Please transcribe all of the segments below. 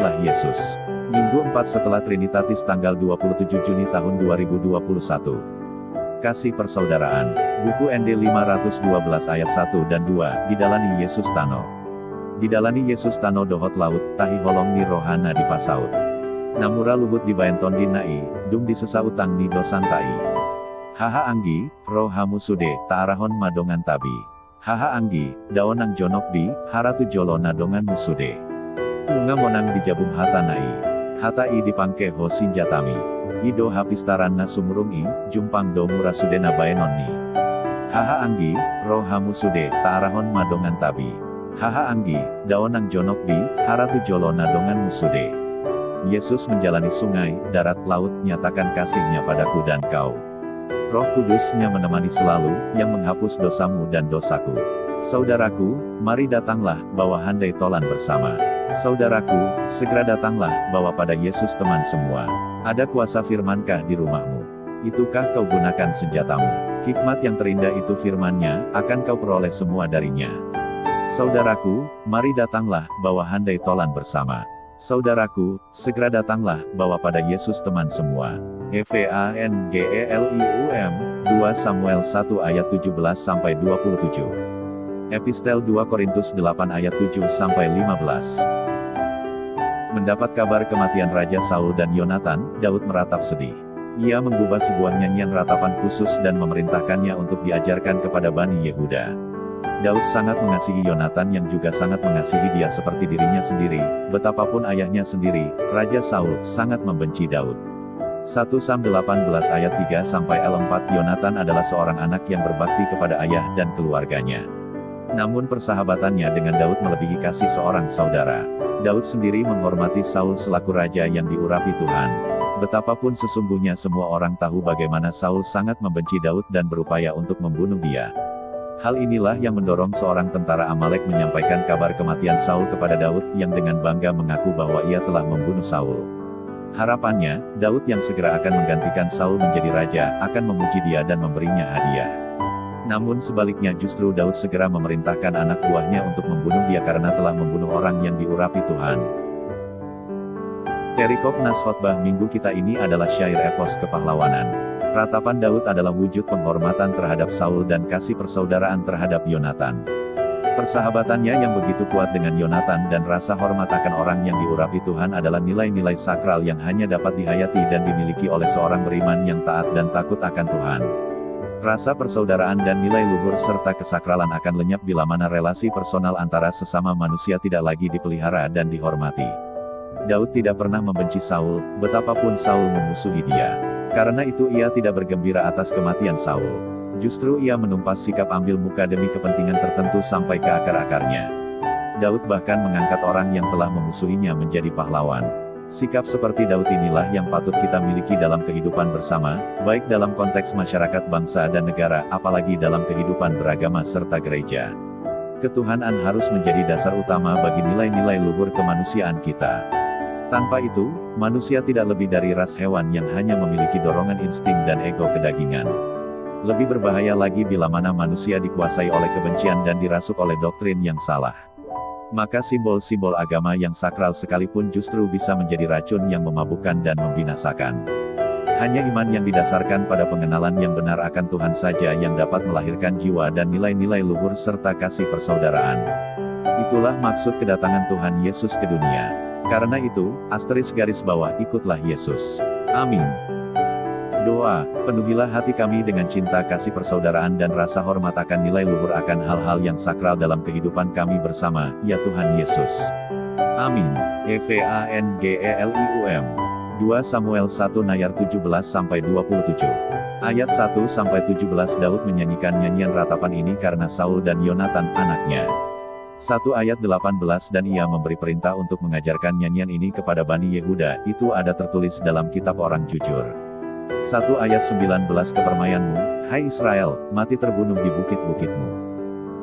ikutlah Yesus. Minggu 4 setelah Trinitatis tanggal 27 Juni tahun 2021. Kasih persaudaraan. Buku ND 512 ayat 1 dan 2, Didalani Yesus Tano. Didalani Yesus Tano dohot laut, tahi holong ni rohana di pasaut. Namura luhut di baenton di nai, dung di sesa utang ni dosantai. Haha anggi, rohamu sude, taarahon madongan tabi. Haha anggi, daonang jonokbi, haratu jolona dongan musude. Lunga monang di jabum hatanai. Hatai dipangke ho sinjatami. Ido hapistaran na sumurungi, jumpang do murasudena baenonni. Haha anggi, rohamu sude, taarahon madongan tabi. Haha anggi, daonang jonokbi, haratu jolona dongan musude. Yesus menjalani sungai, darat, laut, nyatakan kasih-Nya padaku dan kau. Roh Kudus-Nya menemani selalu, yang menghapus dosamu dan dosaku. Saudaraku, mari datanglah, bawa handai tolan bersama. Saudaraku, segera datanglah, bawa pada Yesus teman semua. Ada kuasa firman-Kah di rumahmu? Itukah kau gunakan senjatamu? Hikmat yang terindah itu firman-Nya, akan kau peroleh semua darinya. Saudaraku, mari datanglah, bawa handai tolan bersama. Saudaraku, segera datanglah, bawa pada Yesus teman semua. Evangelium, 2 Samuel 1 ayat 17-27. Epistel 2 Korintus 8 ayat 7-15. Mendapat kabar kematian Raja Saul dan Yonatan, Daud meratap sedih. Ia menggubah sebuah nyanyian ratapan khusus dan memerintahkannya untuk diajarkan kepada Bani Yehuda. Daud sangat mengasihi Yonatan yang juga sangat mengasihi dia seperti dirinya sendiri, betapapun ayahnya sendiri, Raja Saul, sangat membenci Daud. 1 Sam 18 ayat 3-4 Yonatan adalah seorang anak yang berbakti kepada ayah dan keluarganya. Namun persahabatannya dengan Daud melebihi kasih seorang saudara. Daud sendiri menghormati Saul selaku raja yang diurapi Tuhan. Betapapun sesungguhnya semua orang tahu bagaimana Saul sangat membenci Daud dan berupaya untuk membunuh dia. Hal inilah yang mendorong seorang tentara Amalek menyampaikan kabar kematian Saul kepada Daud yang dengan bangga mengaku bahwa ia telah membunuh Saul. Harapannya, Daud yang segera akan menggantikan Saul menjadi raja, akan memuji dia dan memberinya hadiah. Namun sebaliknya justru Daud segera memerintahkan anak buahnya untuk membunuh dia karena telah membunuh orang yang diurapi Tuhan. Perikop nas khotbah minggu kita ini adalah syair epos kepahlawanan. Ratapan Daud adalah wujud penghormatan terhadap Saul dan kasih persaudaraan terhadap Yonatan. Persahabatannya yang begitu kuat dengan Yonatan dan rasa hormat akan orang yang diurapi Tuhan adalah nilai-nilai sakral yang hanya dapat dihayati dan dimiliki oleh seorang beriman yang taat dan takut akan Tuhan. Rasa persaudaraan dan nilai luhur serta kesakralan akan lenyap bila mana relasi personal antara sesama manusia tidak lagi dipelihara dan dihormati. Daud tidak pernah membenci Saul, betapapun Saul memusuhi dia. Karena itu ia tidak bergembira atas kematian Saul. Justru ia menumpas sikap ambil muka demi kepentingan tertentu sampai ke akar-akarnya. Daud bahkan mengangkat orang yang telah memusuhinya menjadi pahlawan. Sikap seperti Daud inilah yang patut kita miliki dalam kehidupan bersama, baik dalam konteks masyarakat bangsa dan negara, apalagi dalam kehidupan beragama serta gereja. Ketuhanan harus menjadi dasar utama bagi nilai-nilai luhur kemanusiaan kita. Tanpa itu, manusia tidak lebih dari ras hewan yang hanya memiliki dorongan insting dan ego kedagingan. Lebih berbahaya lagi bila mana manusia dikuasai oleh kebencian dan dirasuk oleh doktrin yang salah. Maka simbol-simbol agama yang sakral sekalipun justru bisa menjadi racun yang memabukkan dan membinasakan. Hanya iman yang didasarkan pada pengenalan yang benar akan Tuhan saja yang dapat melahirkan jiwa dan nilai-nilai luhur serta kasih persaudaraan. Itulah maksud kedatangan Tuhan Yesus ke dunia. Karena itu, *, ikutlah Yesus. Amin. Doa, penuhilah hati kami dengan cinta kasih persaudaraan dan rasa hormat akan nilai luhur akan hal-hal yang sakral dalam kehidupan kami bersama, ya Tuhan Yesus. Amin. Evangelium, 2 Samuel 1 ayat 17-27. Ayat 1-17 Daud menyanyikan nyanyian ratapan ini karena Saul dan Yonatan anaknya. 1 ayat 18 Dan ia memberi perintah untuk mengajarkan nyanyian ini kepada Bani Yehuda, itu ada tertulis dalam kitab orang jujur. 1 ayat 19 Kepermayanmu, hai Israel, mati terbunuh di bukit-bukitmu.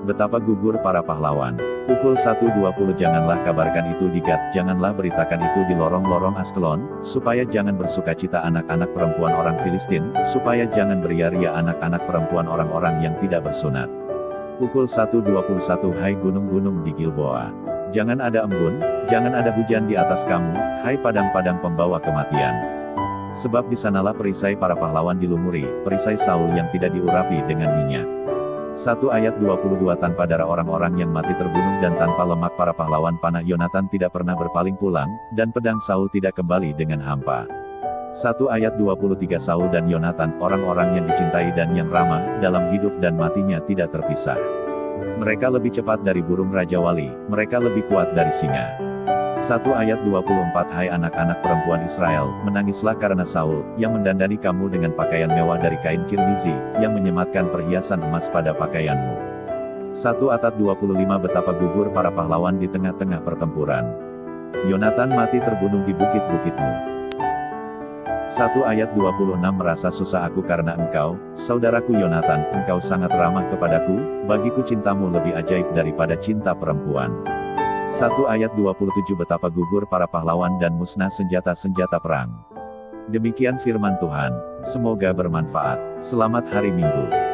Betapa gugur para pahlawan. Pukul 1.20 Janganlah kabarkan itu di Gat, janganlah beritakan itu di lorong-lorong Askelon, supaya jangan bersukacita anak-anak perempuan orang Filistin, supaya jangan beria-ria anak-anak perempuan orang-orang yang tidak bersunat. Pukul 1.21 Hai gunung-gunung di Gilboa. Jangan ada embun, jangan ada hujan di atas kamu, hai padang-padang pembawa kematian. Sebab di sanalah perisai para pahlawan dilumuri, perisai Saul yang tidak diurapi dengan minyak. 1 ayat 22 Tanpa darah orang-orang yang mati terbunuh dan tanpa lemak para pahlawan panah Yonatan tidak pernah berpaling pulang, dan pedang Saul tidak kembali dengan hampa. 1 ayat 23 Saul dan Yonatan, orang-orang yang dicintai dan yang ramah, dalam hidup dan matinya tidak terpisah. Mereka lebih cepat dari burung Raja Wali, mereka lebih kuat dari singa. 1 ayat 24 Hai anak-anak perempuan Israel, menangislah karena Saul, yang mendandani kamu dengan pakaian mewah dari kain kirmizi, yang menyematkan perhiasan emas pada pakaianmu. 1 ayat 25 Betapa gugur para pahlawan di tengah-tengah pertempuran. Yonatan mati terbunuh di bukit-bukitmu. 1 ayat 26 Merasa susah aku karena engkau, saudaraku Yonatan, engkau sangat ramah kepadaku, bagiku cintamu lebih ajaib daripada cinta perempuan. 1 ayat 27 Betapa gugur para pahlawan dan musnah senjata-senjata perang. Demikian firman Tuhan, semoga bermanfaat. Selamat hari Minggu.